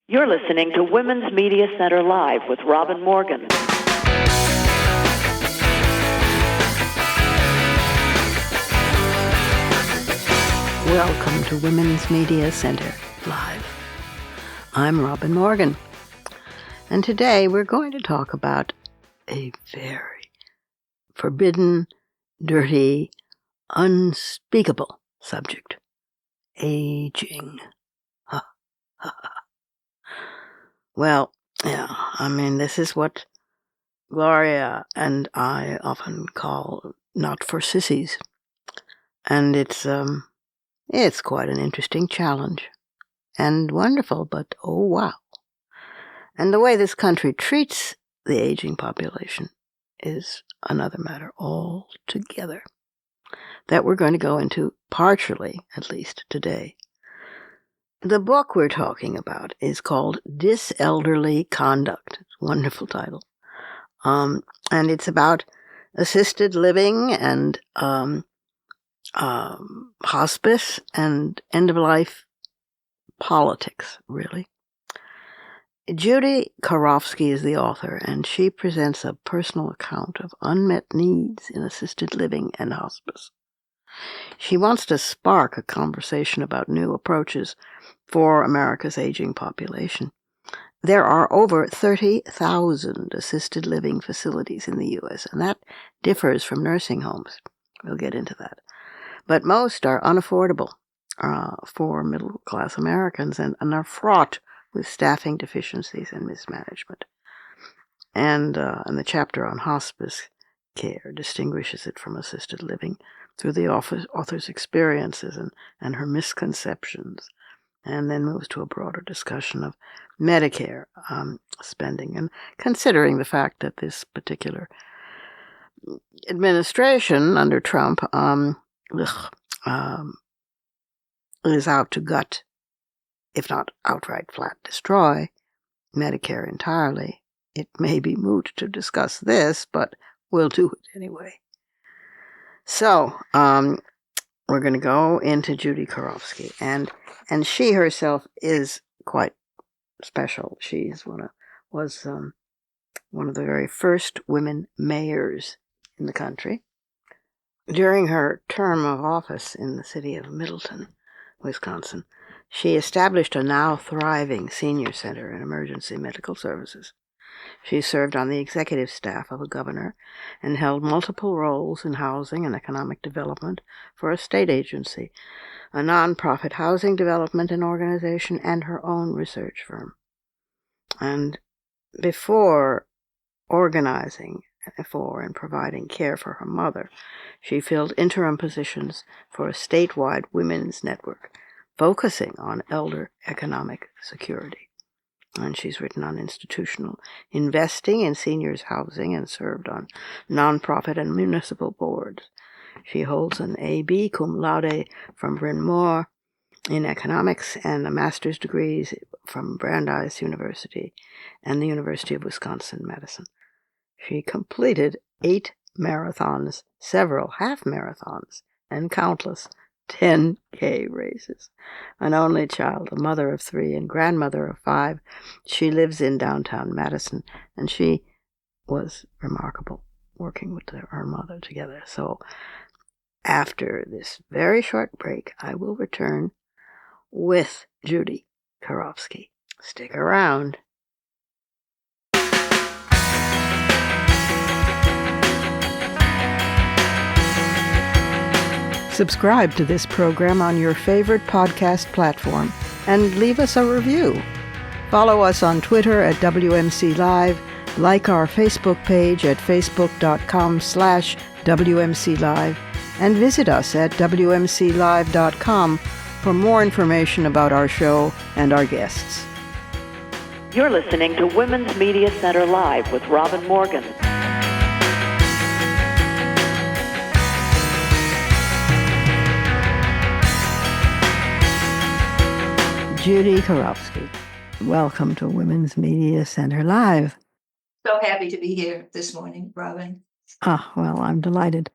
You're listening to Women's Media Center Live with Robin Morgan. Welcome to Women's Media Center Live. I'm Robin Morgan, and today we're going to talk about a very forbidden, dirty, unspeakable subject: aging. Well, this is what Gloria and I often call not for sissies. And it's quite an interesting challenge. And wonderful, but oh wow. And the way this country treats the aging population is another matter altogether that we're going to go into partially, at least today. The book we're talking about is called DisElderly Conduct. It's a wonderful title. And it's about assisted living and hospice and end-of-life politics, really. Judy Karofsky is the author, and she presents a personal account of unmet needs in assisted living and hospice. She wants to spark a conversation about new approaches for America's aging population. There are over 30,000 assisted living facilities in the U.S., and that differs from nursing homes. We'll get into that. But most are unaffordable for middle-class Americans and are fraught with staffing deficiencies and mismanagement. And the chapter on hospice care distinguishes it from assisted living through the author's experiences and her misconceptions, and then moves to a broader discussion of Medicare spending, and considering the fact that this particular administration under Trump is out to gut, if not outright flat destroy, Medicare entirely. It may be moot to discuss this, but we'll do it anyway. So, we're going to go into Judy Karofsky, and she herself is quite special. She was one of the very first women mayors in the country. During her term of office in the city of Middleton, Wisconsin, she established a now thriving senior center and emergency medical services. She served on the executive staff of a governor and held multiple roles in housing and economic development for a state agency, a nonprofit housing development and organization, and her own research firm. And before organizing for and providing care for her mother, she filled interim positions for a statewide women's network focusing on elder economic security. And she's written on institutional investing in seniors' housing and served on nonprofit and municipal boards. She holds an A.B. cum laude from Bryn Mawr in economics and a master's degrees from Brandeis University and the University of Wisconsin-Madison. She completed 8 marathons, several half marathons, and countless 10K races. An only child, a mother of 3 and grandmother of 5, she lives in downtown Madison, and she was remarkable working with her mother together. So after this very short break, I will return with Judy Karofsky. Stick around. Subscribe to this program on your favorite podcast platform and leave us a review. Follow us on Twitter at WMC Live, like our Facebook page at facebook.com/WMC Live, and visit us at WMCLive.com for more information about our show and our guests. You're listening to Women's Media Center Live with Robin Morgan. Judy Karofsky, welcome to Women's Media Center Live. So happy to be here this morning, Robin. Well, I'm delighted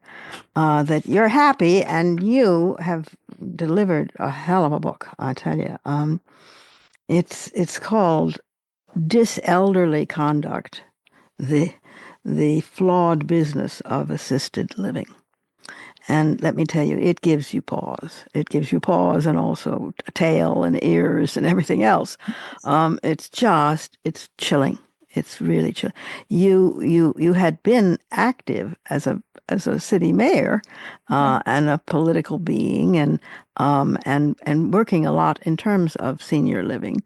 that you're happy, and you have delivered a hell of a book, I tell you. It's called DisElderly Conduct, the flawed business of assisted living. And let me tell you, it gives you pause. It gives you pause and also a tail and ears and everything else. It's chilling. It's really chilling. You had been active as a city mayor and a political being and working a lot in terms of senior living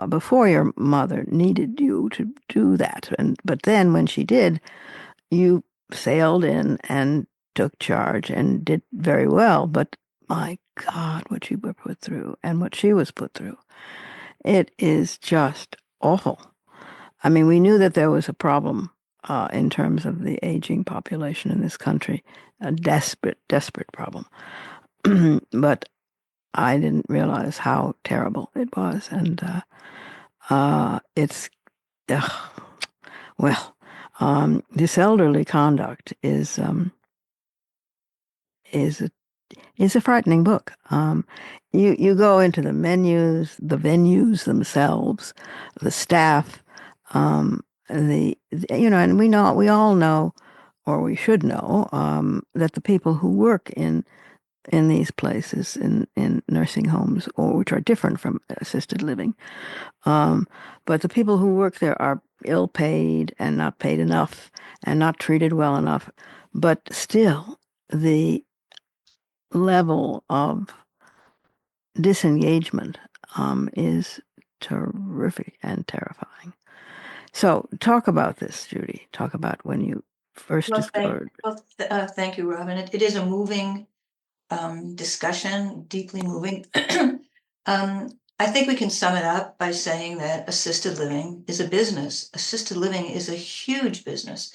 before your mother needed you to do that. But then when she did, you sailed in and took charge and did very well. But my God, what you were put through and what she was put through, it is just awful. I mean, we knew that there was a problem in terms of the aging population in this country, a desperate problem. But I didn't realize how terrible it was. And it's, well, diselderly conduct is a frightening book. You go into the menus, the venues themselves, the staff, and we all know, or we should know, that the people who work in these places in nursing homes, or which are different from assisted living, but the people who work there are ill paid and not paid enough and not treated well enough. But still, the level of disengagement is terrific and terrifying. So talk about this, Judy. Talk about when you first discovered. Thank you, Robin. It is a moving discussion, deeply moving. I think we can sum it up by saying that assisted living is a business. Assisted living is a huge business.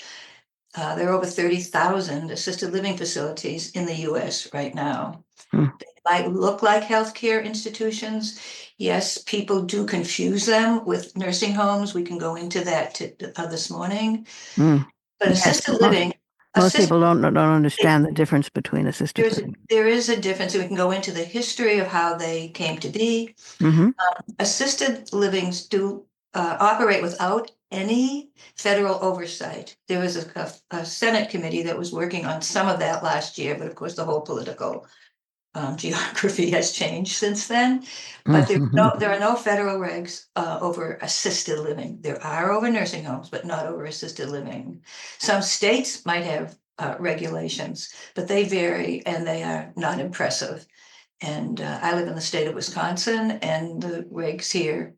There are over 30,000 assisted living facilities in the U.S. right now. They might look like healthcare institutions. Yes, people do confuse them with nursing homes. We can go into that this morning. But assisted living, most people don't understand the difference between assisted living. There is a difference. We can go into the history of how they came to be. Assisted livings do operate without any federal oversight. There was a Senate committee that was working on some of that last year, but of course the whole political geography has changed since then. But there are no federal regs over assisted living. There are over nursing homes, but not over assisted living. Some states might have regulations, but they vary and they are not impressive. And I live in the state of Wisconsin, and the regs here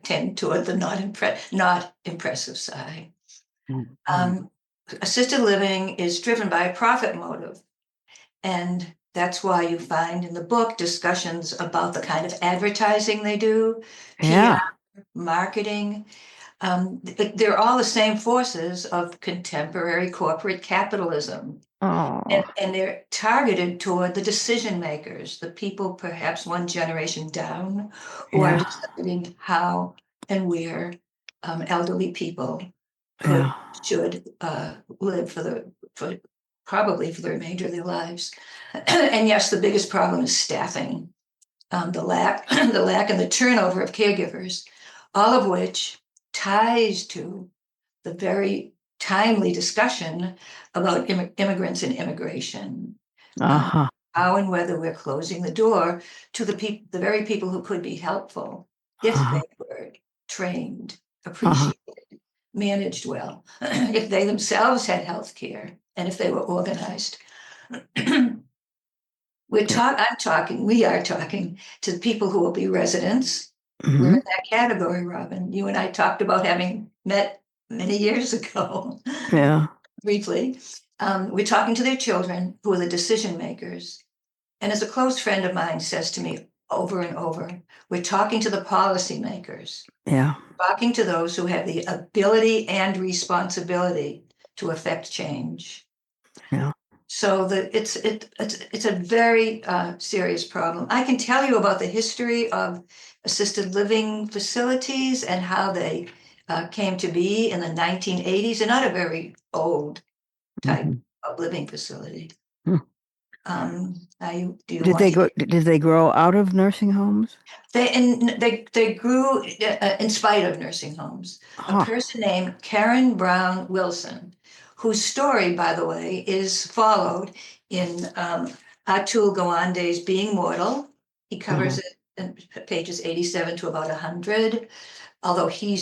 tend toward the not impressive side. Assisted living is driven by a profit motive, and that's why you find in the book discussions about the kind of advertising they do, PR, marketing. They're all the same forces of contemporary corporate capitalism. And they're targeted toward the decision makers, the people perhaps one generation down, who are deciding how and where elderly people should live probably for the remainder of their lives. And yes, the biggest problem is staffing, the lack and the turnover of caregivers, all of which ties to the very timely discussion about immigrants and immigration. How and whether we're closing the door to the very people who could be helpful if they were trained, appreciated, managed well, if they themselves had health care, and if they were organized. We are talking to people who will be residents. We're in that category, Robin. You and I talked about having met many years ago. Briefly. We're talking to their children who are the decision makers. And as a close friend of mine says to me over and over, we're talking to the policymakers. Talking to those who have the ability and responsibility to affect change. So it's a very serious problem. I can tell you about the history of assisted living facilities and how they came to be in the 1980s. They're not a very old type of living facility. Did they grow out of nursing homes? They grew in spite of nursing homes. A person named Karen Brown Wilson, whose story, by the way, is followed in Atul Gawande's Being Mortal. He covers it in pages 87 to about 100, although he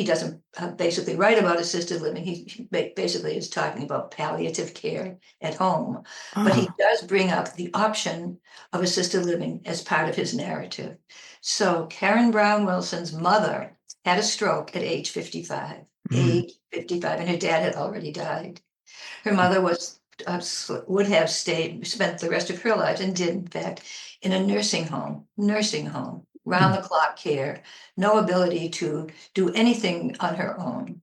doesn't basically write about assisted living. He basically is talking about palliative care at home, but he does bring up the option of assisted living as part of his narrative. So Karen Brown Wilson's mother had a stroke at age 55, and her dad had already died. Her mother would have spent the rest of her life, and did in fact, in a nursing home, round the clock care, no ability to do anything on her own.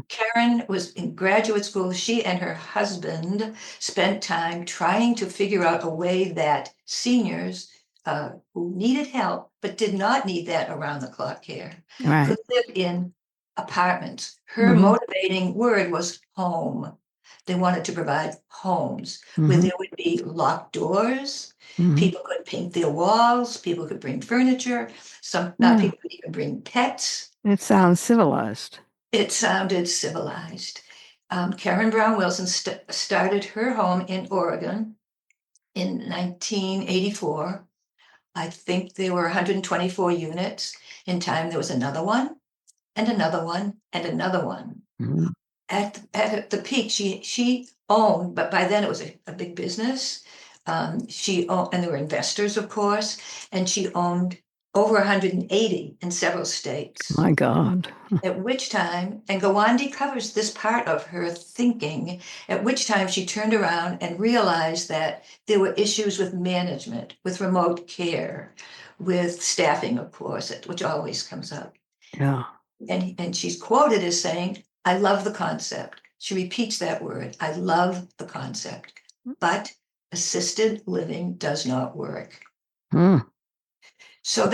Karen was in graduate school. She and her husband spent time trying to figure out a way that seniors who needed help but did not need that around the clock care could live in apartments. Her motivating word was home. They wanted to provide homes where there would be locked doors. People could paint their walls. People could bring furniture. Some people could even bring pets. It sounds civilized. It sounded civilized. Karen Brown Wilson started her home in Oregon in 1984. I think there were 124 units. In time, there was another one, and another one, and another one. At the peak, she owned, but by then it was a big business. She owned, and there were investors, of course, and she owned over 180 in several states. My God. At which time, and Gawande covers this part of her thinking, at which time she turned around and realized that there were issues with management, with remote care, with staffing, of course, which always comes up. Yeah. And she's quoted as saying, I love the concept. She repeats that word. I love the concept, but assisted living does not work. So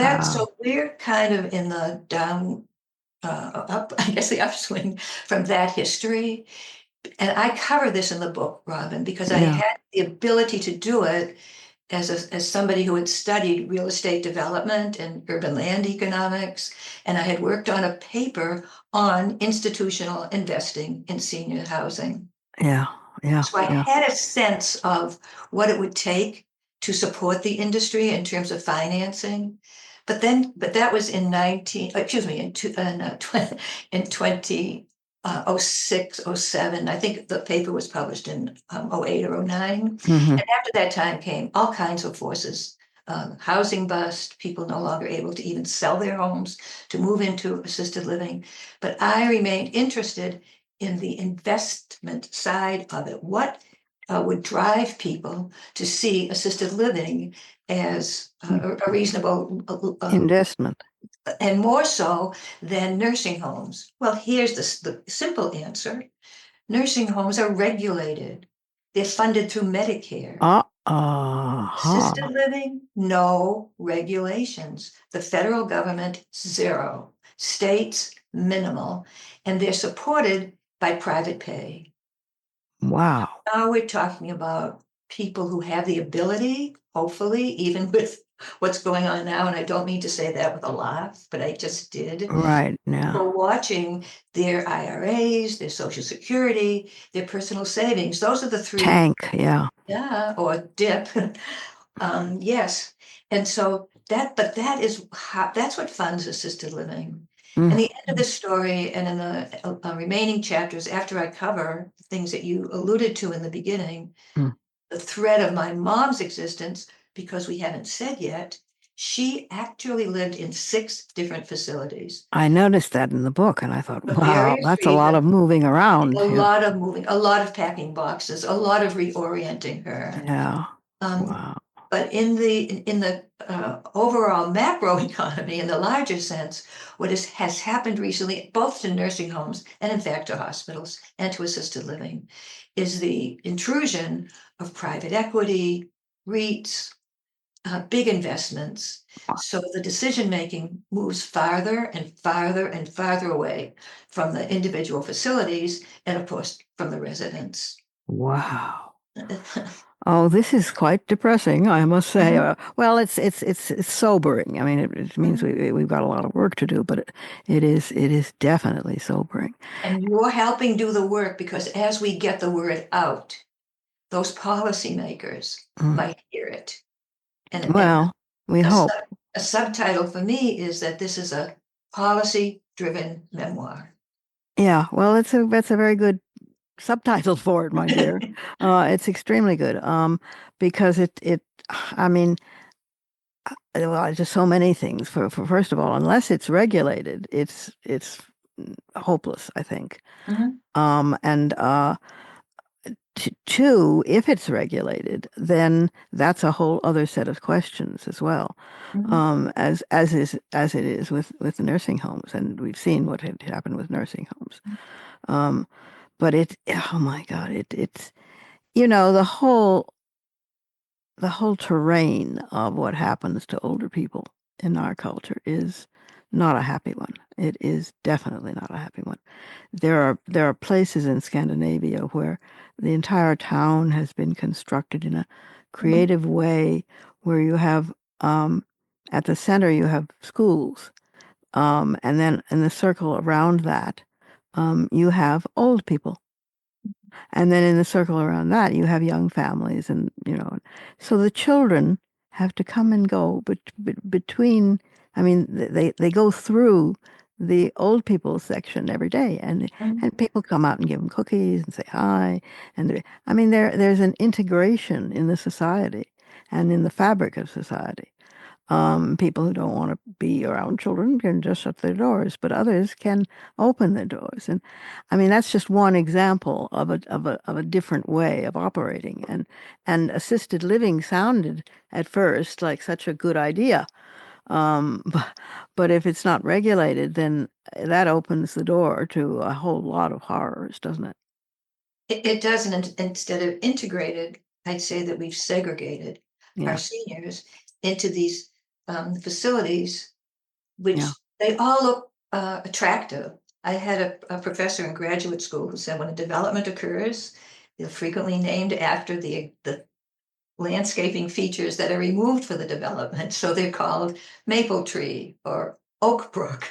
we're kind of in the the upswing from that history. And I cover this in the book, Robin, because I had the ability to do it as somebody who had studied real estate development and urban land economics. And I had worked on a paper on institutional investing in senior housing. So I had a sense of what it would take to support the industry in terms of financing. But that was in 2006, 07. I think the paper was published in 08 or 09. And after that time came all kinds of forces. Housing bust, people no longer able to even sell their homes to move into assisted living. But I remained interested in the investment side of it. What would drive people to see assisted living as a reasonable investment, and more so than nursing homes? Well, here's the simple answer. Nursing homes are regulated. They're funded through Medicare. Assisted living, no regulations. The federal government, zero. States, minimal. And they're supported by private pay. Wow. Now we're talking about people who have the ability, hopefully, even with what's going on now, and I don't mean to say that with a laugh, but I just did. Right now. For watching their IRAs, their Social Security, their personal savings. Those are the three. Tank, yeah. Yeah, or dip. Yes. And so that's what funds assisted living. And the end of the story, and in the remaining chapters, after I cover things that you alluded to in the beginning, the thread of my mom's existence, because we haven't said yet, she actually lived in 6 different facilities. I noticed that in the book, and I thought, wow, that's a lot of moving around. A lot of moving, a lot of packing boxes, a lot of reorienting her. Yeah. Wow. But in the overall macro economy, in the larger sense, what has happened recently, both to nursing homes and in fact to hospitals and to assisted living, is the intrusion of private equity, REITs, big investments. So the decision-making moves farther and farther and farther away from the individual facilities and, of course, from the residents. Wow. Oh, this is quite depressing, I must say. Mhm. Well, it's sobering. I mean, it means Mhm. we've got a lot of work to do, but it is definitely sobering. And you're helping do the work because as we get the word out, those policymakers Mm. might hear it. And Well, we a, hope. sub, a subtitle for me is that this is a policy-driven memoir. Yeah. Well, that's a very good subtitle for it, my dear. It's extremely good. Because I mean, well, just so many things. For first of all, unless it's regulated, it's hopeless, I think. Mhm. And two, if it's regulated, then that's a whole other set of questions as well. Mhm. As it is with nursing homes, and we've seen what had happened with nursing homes. Um, but oh my God, it's the whole terrain of what happens to older people in our culture is not a happy one. It is definitely not a happy one. There are places in Scandinavia where the entire town has been constructed in a Mhm. creative way where you have at the center you have schools, and then in the circle around that you have old people, and then in the circle around that, you have young families, and so the children have to come and go, between. I mean, they go through the old people section every day, Mhm. and people come out and give them cookies and say hi, and I mean, there's an integration in the society and in the fabric of society. People who don't want to be around children can just shut their doors, but others can open their doors. And I mean, that's just one example of a different way of operating. And assisted living sounded at first like such a good idea. But if it's not regulated, then that opens the door to a whole lot of horrors, doesn't it? It doesn't, instead of integrated, I'd say that we've segregated our Yeah, seniors into these facilities, yeah. which they all look attractive. I had a professor in graduate school who said when a development occurs, they're frequently named after the landscaping features that are removed for the development. So they're called Maple Tree or Oak Brook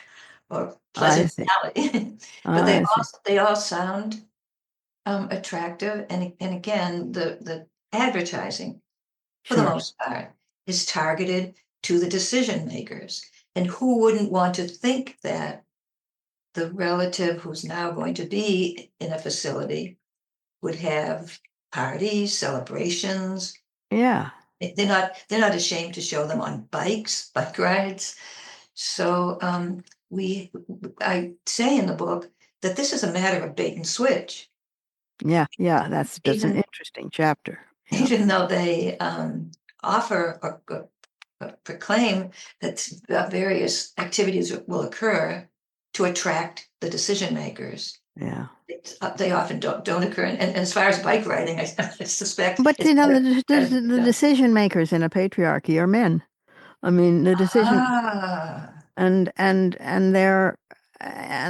or I Pleasant see. Valley. But I see. they all sound attractive. And again, the advertising, for the Sure. most part, is targeted to the decision makers. And who wouldn't want to think that the relative who's now going to be in a facility would have parties, celebrations. Yeah. They're not ashamed to show them on bike rides. So we I say in the book that this is a matter of bait and switch. Yeah. Yeah. That's an Even interesting chapter. Yeah. even though they offer or proclaim that various activities will occur to attract the decision makers. Yeah. They often don't occur. And as far as bike riding, I suspect But it's the better. decision makers in a patriarchy are men. I mean, the decision Ah, and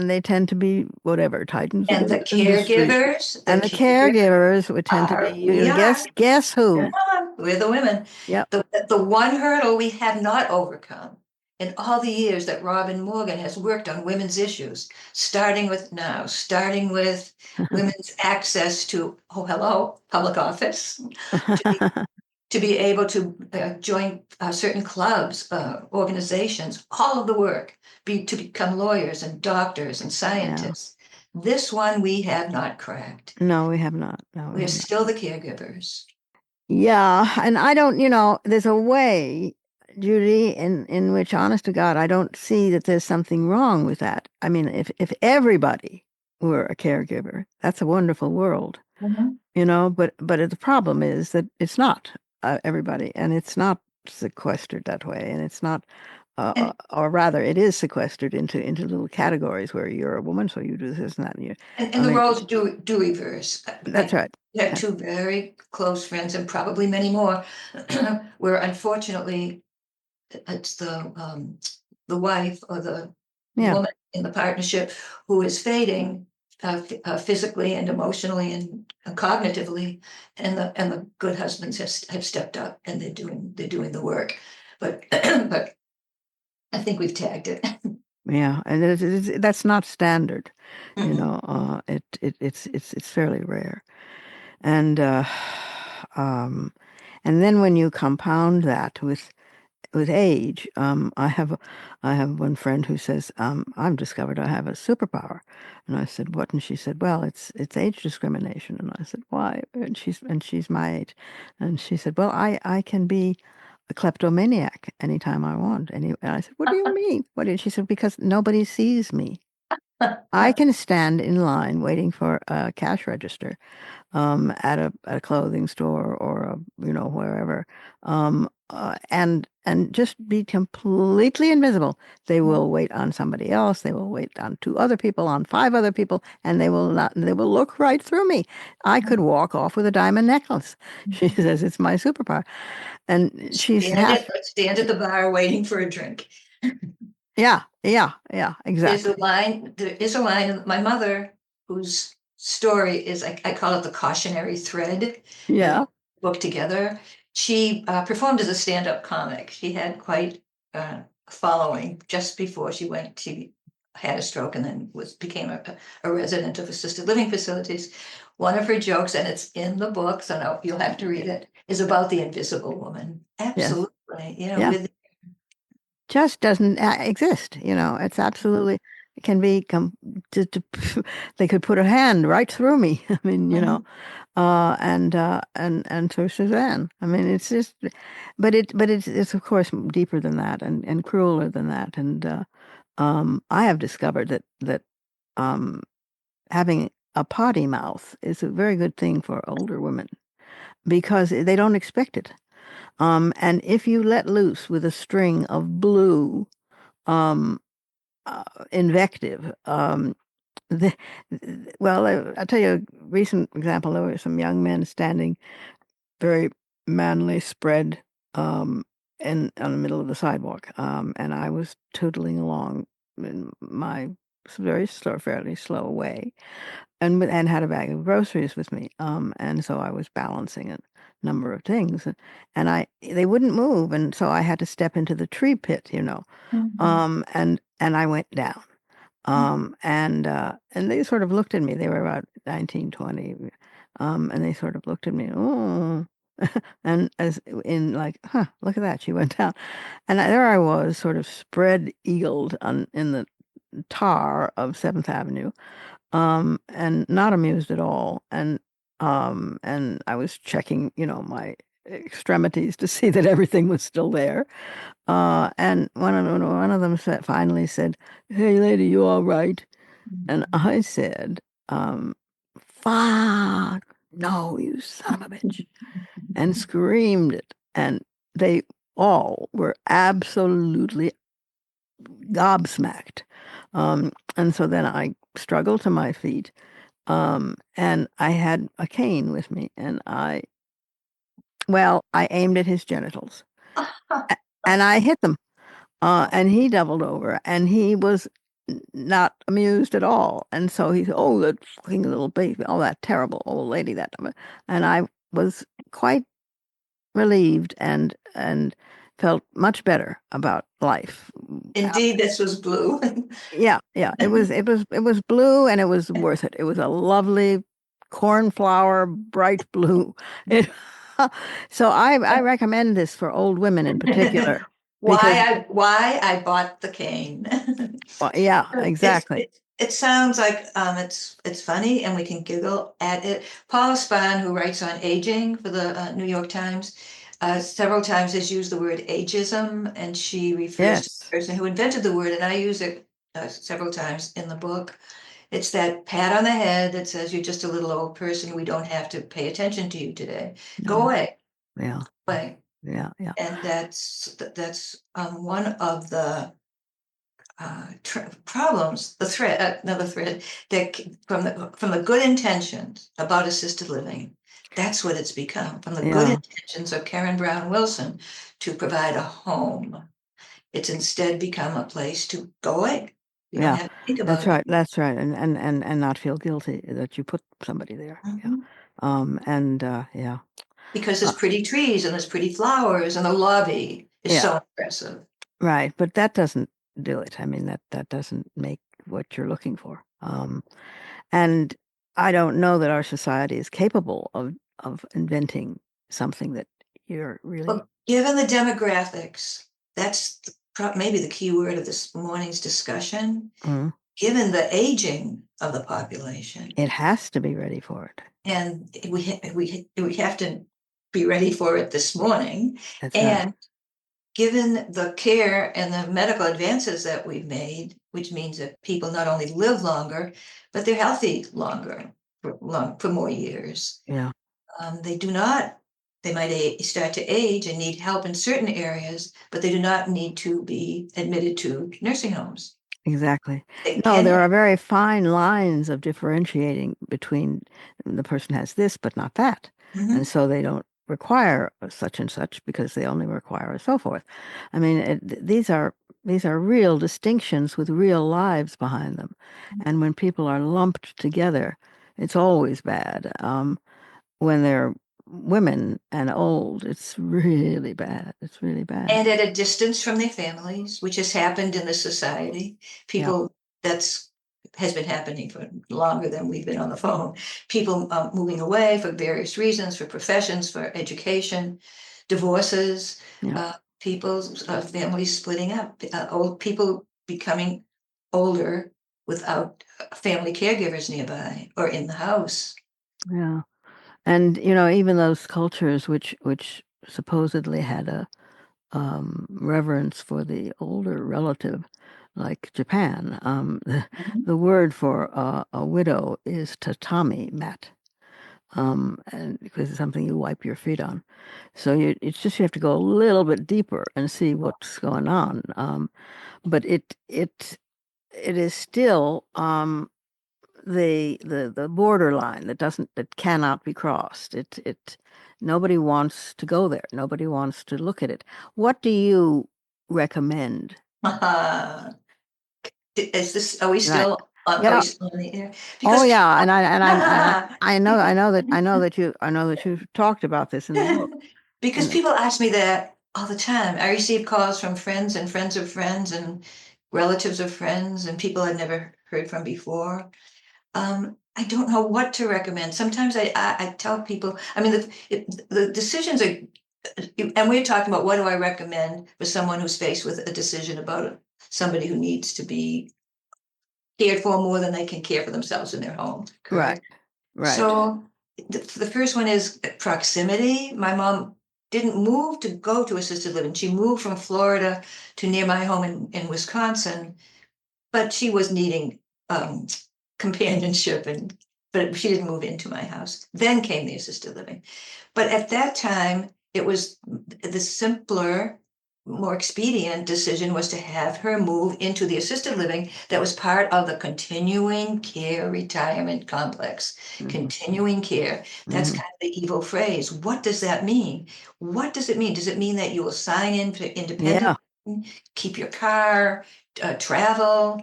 they tend to be whatever titans of and the the industry, and the caregivers caregivers would tend to be, we are. guess who? We're the women. Yep. The one hurdle we have not overcome in all the years that Robin Morgan has worked on women's issues, starting with women's access to, oh, hello, public office, to be, to be able to join certain clubs, organizations, all of the work, to become lawyers and doctors and Yeah. scientists. This one we have not cracked. No, we have not. No, we We're have not. still the caregivers. Yeah, and I don't, there's a way, Judy, in which, honest to God, I don't see that there's something wrong with that. I mean, if everybody were a caregiver, that's a wonderful world, Mhm. but the problem is that it's not everybody, and it's not sequestered that way, and it's not, And or rather, it is sequestered into little categories where you're a woman, so you do this and that, and I and the mean, roles do reverse. that's I right. have Uh, two very close friends, and probably many more, where unfortunately it's the wife or the Yeah, woman in the partnership who is fading physically and emotionally and cognitively, and the good husbands have stepped up and they're doing the work. But but I think we've tagged it. Yeah, and that's not standard, you Mhm. know. It's fairly rare, and um, and then when you compound that with age, I have one friend who says, I've discovered I have a superpower, and I said, what? And she said, well, it's age discrimination, and I said, why? And she's my age, and she said, well, I can be a kleptomaniac anytime I want. And I said, what do you mean? What did she said? Because nobody sees me. I can stand in line waiting for a cash register at a clothing store or wherever, and just be completely invisible. They will wait on somebody else. They will wait on two other people, on five other people, and they will not. They will look right through me. I could walk off with a diamond necklace. She says it's my superpower, and she's half. Stand at the bar waiting for a drink. Yeah, yeah, yeah, exactly. There is a line, my mother, whose story is, I call it the cautionary thread that we Yeah, book together. She performed as a stand-up comic. She had quite a following just before she had a stroke and then became a resident of assisted living facilities. One of her jokes, and it's in the book, so now you'll have to read it, is about the invisible woman. yes, Absolutely, yeah. with Just doesn't exist. It's absolutely it can be they could put a hand right through me. I mean, and through Suzanne. I mean, it's just, but it's of course deeper than that and crueler than that. And I have discovered that um, having a potty mouth is a very good thing for older women because they don't expect it. And if you let loose with a string of blue um, invective. The, well, I'll tell you a recent example. There were some young men standing very manly spread in on the middle of the sidewalk, and I was tootling along in my very slow, fairly slow way, and had a bag of groceries with me, and so I was balancing a number of things, and they wouldn't move, and so I had to step into the tree pit. Mhm. And I went down. And they sort of looked at me. They were about 19, 20. And they sort of looked at me, oh, and as in like, huh, look at that. She went down. And there I was, sort of spread eagled in the tar of 7th Avenue, and not amused at all. And I was checking, my extremities to see that everything was still there. And one of them finally said, "Hey, lady, you all right?" And I said, "Fuck, no, you son of a bitch," and screamed it. And they all were absolutely gobsmacked. And so then I struggled to my feet, and I had a cane with me, and I aimed at his genitals, and I hit them. And he doubled over, and he was not amused at all. And so he said, "Oh, that fucking little baby, oh, that terrible old lady, that." And I was quite relieved and felt much better about life. Indeed, this was blue. Yeah, yeah. It was blue, and it was worth it. It was a lovely cornflower, bright blue. It, so I recommend this for old women in particular because, Why I bought the cane. well, yeah, It's exactly. it sounds like it's funny and we can giggle at it. Paula Spahn, who writes on aging for the New York Times, several times has used the word ageism, and she refers to Yes. the person who invented the word, and I use it several times in the book. It's that pat on the head that says you're just a little old person. We don't have to pay attention to you today. Go No. away, Yeah. away. Yeah. Yeah. And that's one of the problems, the thread, another thread that from the good intentions about assisted living. That's what it's become, from the good Yeah. intentions of Karen Brown Wilson to provide a home. It's instead become a place to go away. You don't Yeah, have to think that's about it. right. That's right. And not feel guilty that you put somebody there. Yeah. Mhm. Yeah. Because Uh, there's pretty trees and there's pretty flowers and the lobby is yeah. so impressive. Right. But that doesn't do it. I mean, that doesn't make what you're looking for. And I don't know that our society is capable of inventing something that you're really. Well, given the demographics, that's maybe the key word of this morning's discussion. Mm, Given the aging of the population, it has to be ready for it. and we have to be ready for it this morning. That's right. And given the care and the medical advances that we've made, which means that people not only live longer, but they're healthy longer for more years. Yeah. They do not, they might start to age and need help in certain areas, but they do not need to be admitted to nursing homes. Exactly. They No, there can. are very fine lines of differentiating between the person has this but not that. And Mhm. so they don't require a such and such because they only require a so forth. I mean, these are real distinctions with real lives behind them. And when people are lumped together, it's always bad. When they're women and old, it's really bad. It's really bad. And at a distance from their families, which has happened in the society. Yeah. People, that's has been happening for longer than we've been on the phone. People moving away for various reasons, for professions, for education, divorces, Yeah. people's families splitting up, old people becoming older without family caregivers nearby or in the house. Yeah. And even those cultures which supposedly had a reverence for the older relative, like Japan, the word for a widow is tatami mat, and because it's something you wipe your feet on. So it's just you have to go a little bit deeper and see what's going on. But it is still the borderline that cannot be crossed. It nobody wants to go there. Nobody wants to look at it. What do you recommend? Is this, are we Right. still on, are we Yeah. still on the air? Oh Because yeah. And I know that you've talked about this in the book. because And people ask me that all the time. I receive calls from friends and friends of friends and relatives of friends and people I'd never heard from before. I don't know what to recommend. Sometimes I tell people, I mean, the decisions are, and we're talking about what do I recommend for someone who's faced with a decision about somebody who needs to be cared for more than they can care for themselves in their home, right, correct? right. So the first one is proximity. My mom didn't move to go to assisted living. She moved from Florida to near my home in Wisconsin, but she was needing um, companionship but she didn't move into my house. Then came the assisted living. But at that time, it was the simpler, more expedient decision was to have her move into the assisted living that was part of the continuing care retirement complex. Mhm, Continuing care. That's mhm. kind of the evil phrase. What does that mean? What does it mean? Does it mean that you will sign in for independent, Yeah, keep your car, travel,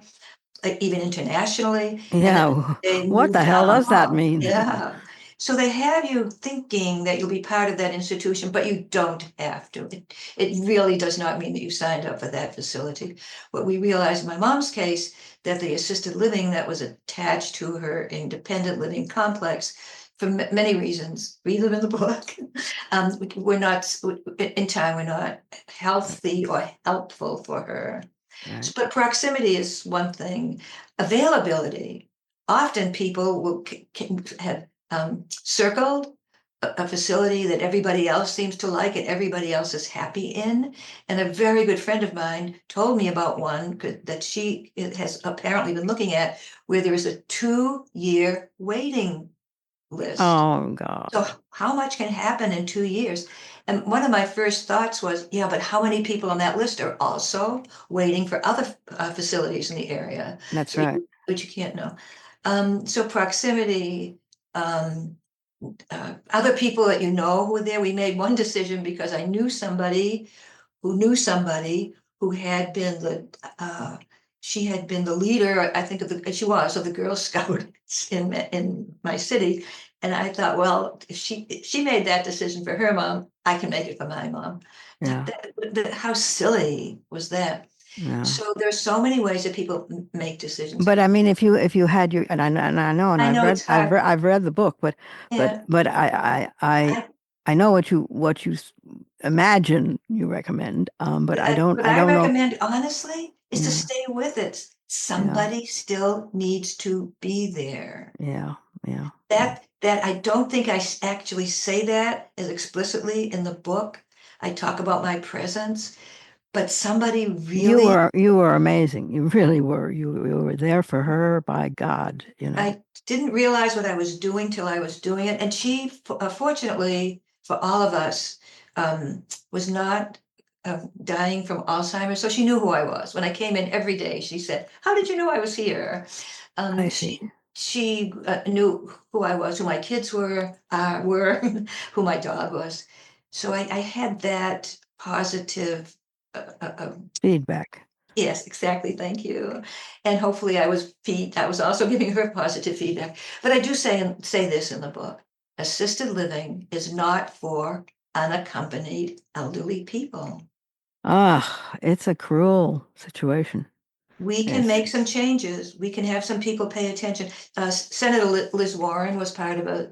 like even internationally, and then yeah. they What move the hell down does that hall. mean? Yeah. So they have you thinking that you'll be part of that institution, but you don't have to. It really does not mean that you signed up for that facility. What we realized in my mom's case, that the assisted living that was attached to her independent living complex, for many reasons, we live in the book, we're not, in time, we're not healthy or helpful for her. Right. But proximity is one thing. Availability. Often people will can have circled a facility that everybody else seems to like and everybody else is happy in. And a very good friend of mine told me about one that she has apparently been looking at where there is a 2-year waiting list. Oh So God. how much can happen in 2 years? And one of my first thoughts was, yeah, but how many people on that list are also waiting for other facilities in the area? That's So right. but you can't know. So proximity, um, other people that you know who were there. We made one decision because I knew somebody who had been she had been the leader, I think, of the Girl Scouts in my city. And I thought, well, if she made that decision for her mom, I can make it for my mom. Yeah. How silly was that? Yeah. So there's so many ways that people make decisions. But I mean, if you had your, and I know, and I know it's hard. I've read the book, but Yeah. but I know what you imagine you recommend, but I don't What I I don't know. recommend, honestly, is to Yeah. stay with it. Somebody still needs to be there. Yeah. Yeah. That I don't think I actually say that as explicitly in the book. I talk about my presence, but somebody really, You were amazing. You really were. You were there for her. By God, you know. I didn't realize what I was doing till I was doing it. And she, fortunately for all of us, was not dying from Alzheimer's. So she knew who I was. When I came in every day, she said, "How did you know I was here?" I see. She knew who I was, who my kids were, who my dog was. So I had that positive Feedback. yes, exactly. Thank you. And hopefully I was also giving her positive feedback. But I do say this in the book. Assisted living is not for unaccompanied elderly people. Ah, it's a cruel situation. We can Yes. make some changes. We can have some people pay attention. Senator Liz Warren was part of a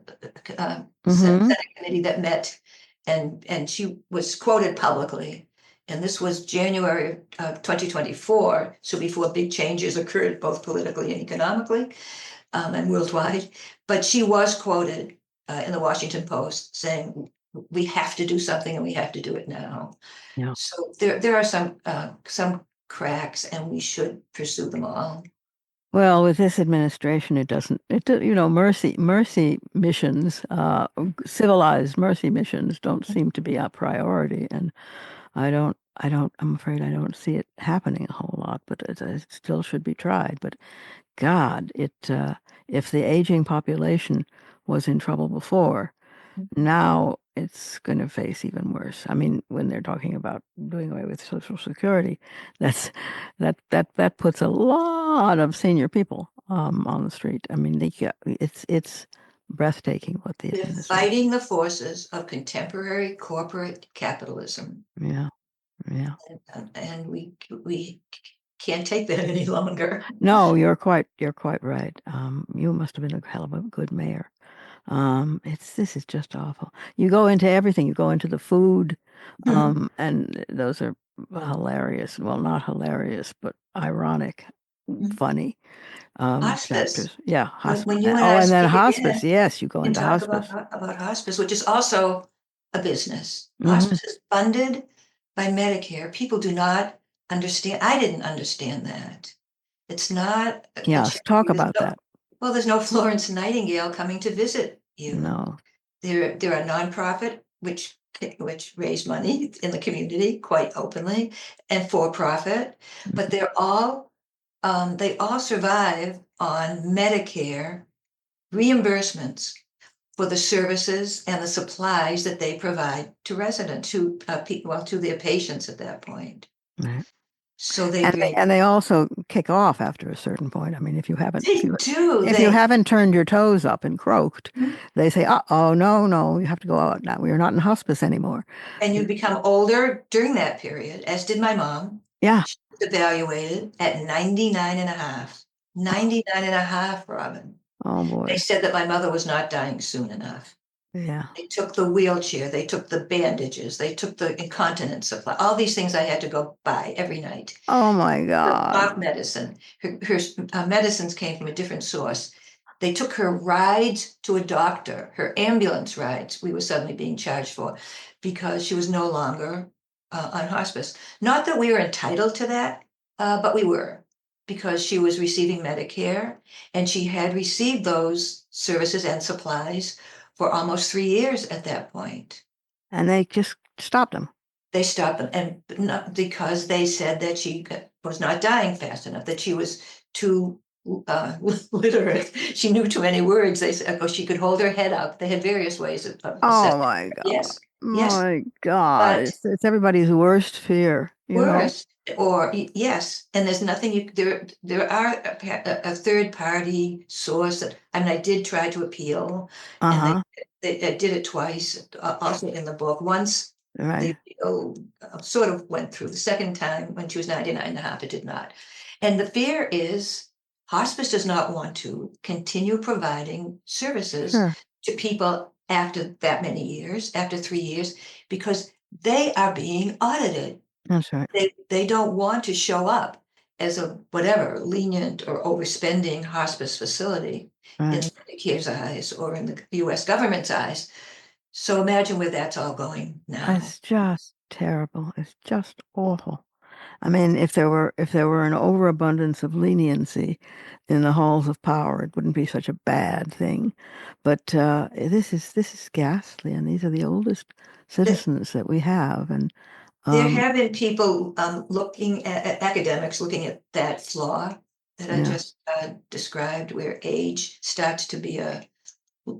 Senate committee that met, and she was quoted publicly. And this was January 2024, so before big changes occurred, both politically and economically, and worldwide. But she was quoted in the Washington Post saying, "We have to do something, and we have to do it now." Yeah. So there are some cracks, and we should pursue them all. Well, with this administration, mercy missions, civilized mercy missions don't seem to be a priority. And I'm afraid I don't see it happening a whole lot, but it still should be tried. But God, if the aging population was in trouble before, now it's going to face even worse. I mean, when they're talking about doing away with Social Security, that puts a lot of senior people on the street. I mean, it's breathtaking what the They're administration. fighting the forces of contemporary corporate capitalism. Yeah, yeah. And we can't take that any longer. No, you're quite right. You must have been a hell of a good mayor. This is just awful. You go into everything. You go into the food, and those are hilarious. Well, not hilarious, but ironic, funny Hospice. chapters. Yeah, hospice. When you and Oh, I and then speak hospice. again Yes, you go and into talk hospice. about hospice, which is also a business. Hospice is funded by Medicare. People do not understand. I didn't understand that. It's not. Yes, talk about that. Well, there's no Florence Nightingale coming to visit you. No. They're a nonprofit which raise money in the community quite openly, and for profit, but they all survive on Medicare reimbursements for the services and the supplies that they provide to residents, to their patients at that point. Right. So they And they also kick off after a certain point. I mean, if you haven't turned your toes up and croaked, they say, "Oh, no, you have to go out now. We are not in hospice anymore." And you become older during that period, as did my mom. Yeah. She was evaluated at 99 and a half. 99 and a half, Robin. Oh boy. They said that my mother was not dying soon enough. Yeah. They took the wheelchair, they took the bandages, they took the incontinence supply, all these things I had to go buy every night. Oh my God. Cough medicine. Her medicines came from a different source. They took her rides to a doctor, her ambulance rides, we were suddenly being charged for because she was no longer on hospice. Not that we were entitled to that, but we were, because she was receiving Medicare and she had received those services and supplies for almost 3 years at that point. And they just stopped them. They stopped them, and not because they said that she was not dying fast enough, that she was too literate. She knew too many words. They said, "Oh, she could hold her head up." They had various ways of Oh my God. Yes, my God. It's everybody's worst fear. Worst. Yes, and there's nothing there are a third party source that, I mean, I did try to appeal, and they did it twice, also in the book. Once the Right. appeal sort of went through. The second time, when she was 99 and a half, it did not. And the fear is hospice does not want to continue providing services Sure. to people after that many years, after 3 years, because they are being audited. That's right. They don't want to show up as a whatever lenient or overspending hospice facility in Right. Medicare's eyes or in the US government's eyes. So imagine where that's all going now. It's just terrible. It's just awful. I mean, if there were an overabundance of leniency in the halls of power, it wouldn't be such a bad thing. But this is ghastly, and these are the oldest citizens that we have. And There have been people looking at academics looking at that flaw that I just described, where age starts to be a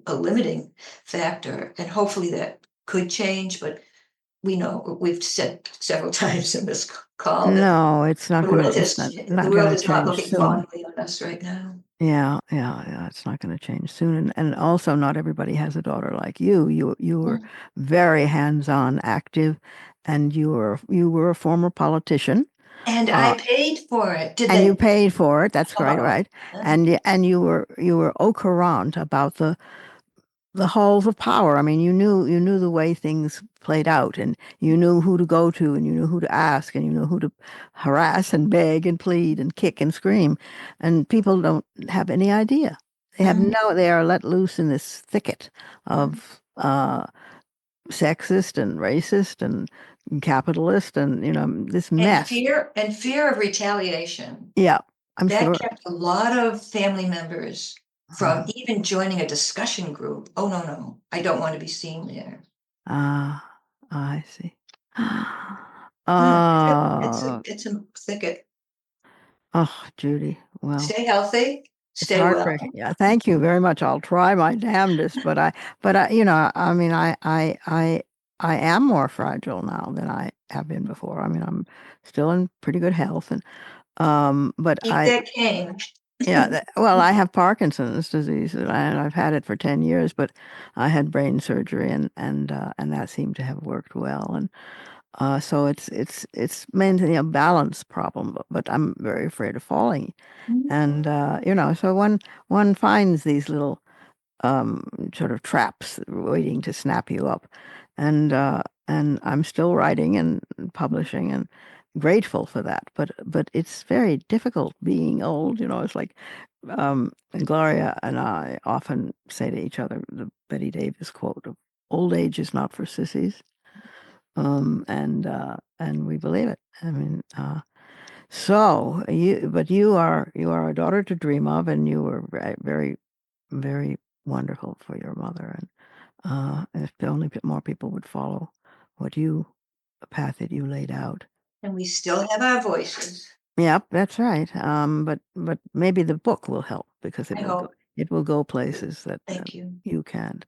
limiting factor, and hopefully that could change. But we know, we've said several times in this call that no, it's not the going world to. is Not going to not change looking soon. fondly on us right now. Yeah, it's not going to change soon, and also not everybody has a daughter like you. You were very hands-on, active, and you were a former politician. And I paid for it. Did And they? you paid for it. That's great, Oh, right? yeah. And you were au courant about the halls of power. I mean, you knew the way things played out, and you knew who to go to, and you knew who to ask, and you knew who to harass and beg and plead and kick and scream. And people don't have any idea. They are let loose in this thicket of sexist and racist and capitalist and this mess. And fear of retaliation. Yeah, I'm That sure. kept a lot of family members from even joining a discussion group. Oh, no, I don't want to be seen there. I see. It's a thicket. Oh, Judy. Well, Stay healthy, it's stay well. heartbreaking. Yeah, thank you very much. I'll try my damnedest, but I, I mean, I am more fragile now than I have been before. I mean, I'm still in pretty good health, and but Keep that cane. yeah, well, I have Parkinson's disease, and I've had it for 10 years, but I had brain surgery, and that seemed to have worked well, and so it's mainly a balance problem, but I'm very afraid of falling, and so one finds these little sort of traps waiting to snap you up, and I'm still writing and publishing and grateful for that, but it's very difficult being old. It's like Gloria and I often say to each other the Betty Davis quote of "Old age is not for sissies," and we believe it. I mean, you are a daughter to dream of, and you were very, very wonderful for your mother. And if only more people would follow the path that you laid out. And we still have our voices. Yep, that's right. But maybe the book will help because it will go places that you can't.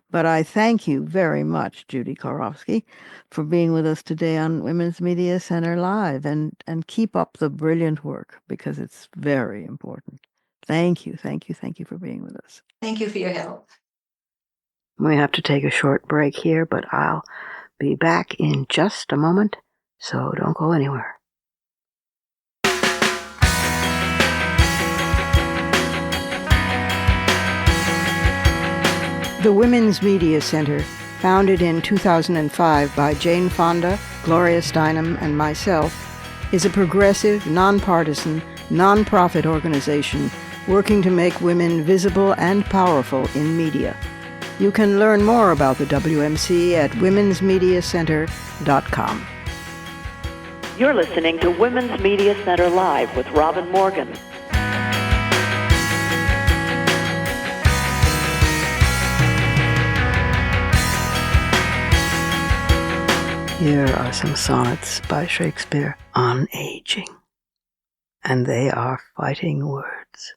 But I thank you very much, Judy Karofsky, for being with us today on Women's Media Center Live, and keep up the brilliant work because it's very important. Thank you for being with us. Thank you for your help. We have to take a short break here, but I'll be back in just a moment, so don't go anywhere. The Women's Media Center, founded in 2005 by Jane Fonda, Gloria Steinem, and myself, is a progressive, nonpartisan, nonprofit organization working to make women visible and powerful in media. You can learn more about the WMC at womensmediacenter.com. You're listening to Women's Media Center Live with Robin Morgan. Here are some sonnets by Shakespeare on aging, and they are fighting words.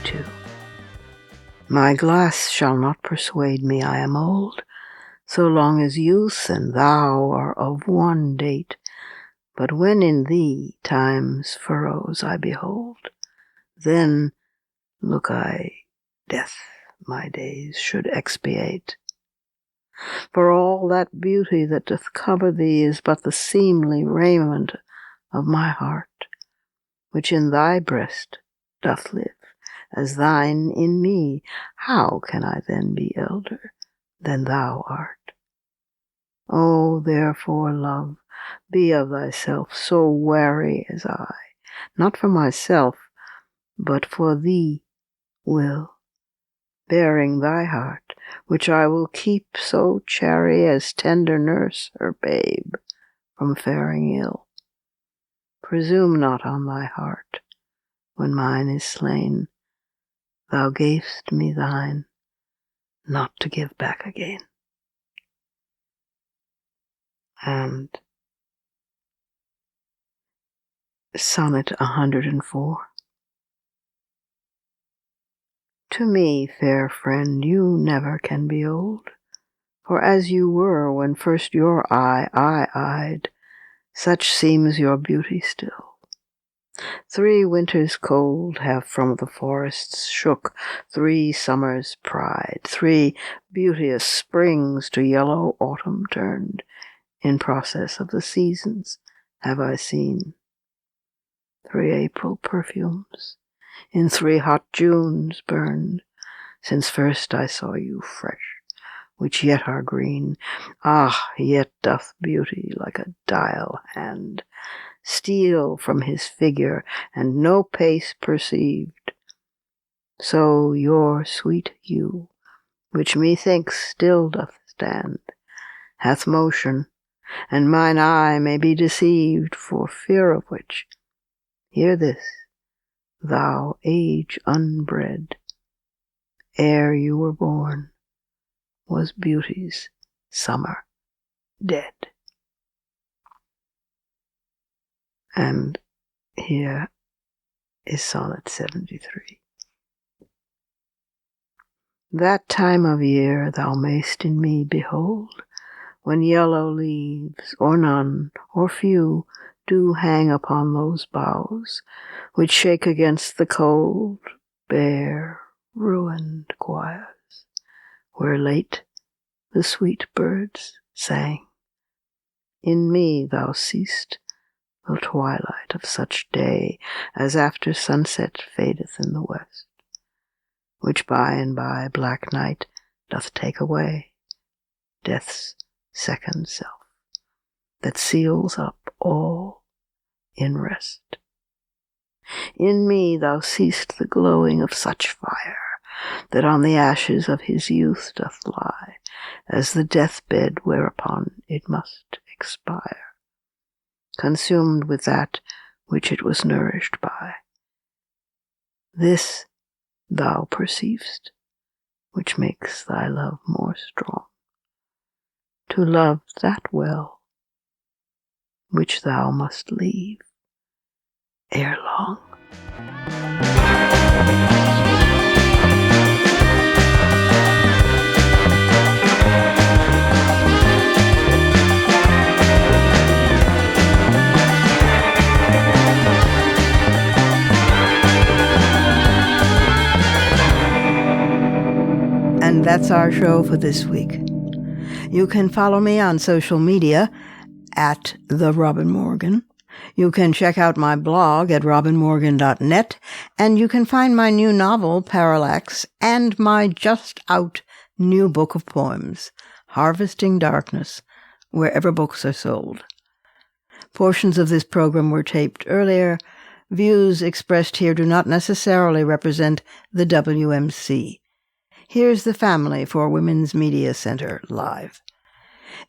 too. My glass shall not persuade me I am old, so long as youth and thou are of one date. But when in thee time's furrows I behold, then look I death my days should expiate. For all that beauty that doth cover thee is but the seemly raiment of my heart, which in thy breast doth live, as thine in me. How can I then be elder than thou art? Oh, therefore, love, be of thyself so wary as I, not for myself, but for thee will, bearing thy heart, which I will keep so chary as tender nurse her babe from faring ill. Presume not on thy heart, when mine is slain. Thou gavest me thine, not to give back again. And Sonnet 104. To me, fair friend, you never can be old, for as you were when first your eye I eyed, such seems your beauty still. 3 winters cold have from the forests shook, 3 summers' pride, 3 beauteous springs to yellow autumn turned. In process of the seasons have I seen 3 April perfumes, in 3 hot Junes burned, since first I saw you fresh, which yet are green. Ah, yet doth beauty like a dial hand steal from his figure, and no pace perceived. So your sweet hue, which methinks still doth stand, hath motion, and mine eye may be deceived, for fear of which, hear this, thou age unbred, ere you were born, was beauty's summer dead. And here is Sonnet 73. That time of year thou mayst in me behold, when yellow leaves, or none, or few, do hang upon those boughs, which shake against the cold, bare, ruined choirs, where late the sweet birds sang. In me thou seest the twilight of such day as after sunset fadeth in the west, which by and by black night doth take away, death's second self, that seals up all in rest. In me thou seest the glowing of such fire, that on the ashes of his youth doth lie, as the deathbed whereupon it must expire, consumed with that which it was nourished by. This thou perceiv'st, which makes thy love more strong, to love that well, which thou must leave ere long. And that's our show for this week. You can follow me on social media at The Robin Morgan. You can check out my blog at robinmorgan.net, and you can find my new novel, Parallax, and my just-out new book of poems, Harvesting Darkness, wherever books are sold. Portions of this program were taped earlier. Views expressed here do not necessarily represent the WMC. Here's the family for Women's Media Center Live.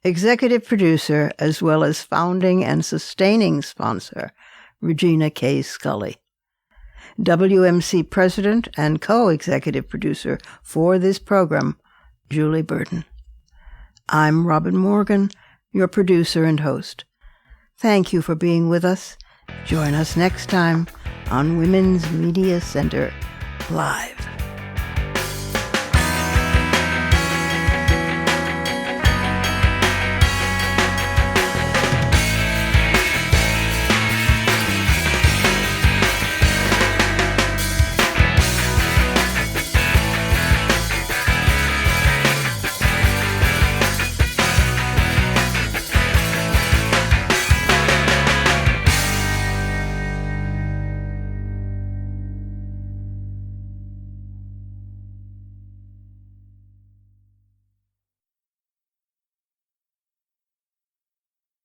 Executive producer, as well as founding and sustaining sponsor, Regina K. Scully. WMC president and co-executive producer for this program, Julie Burton. I'm Robin Morgan, your producer and host. Thank you for being with us. Join us next time on Women's Media Center live.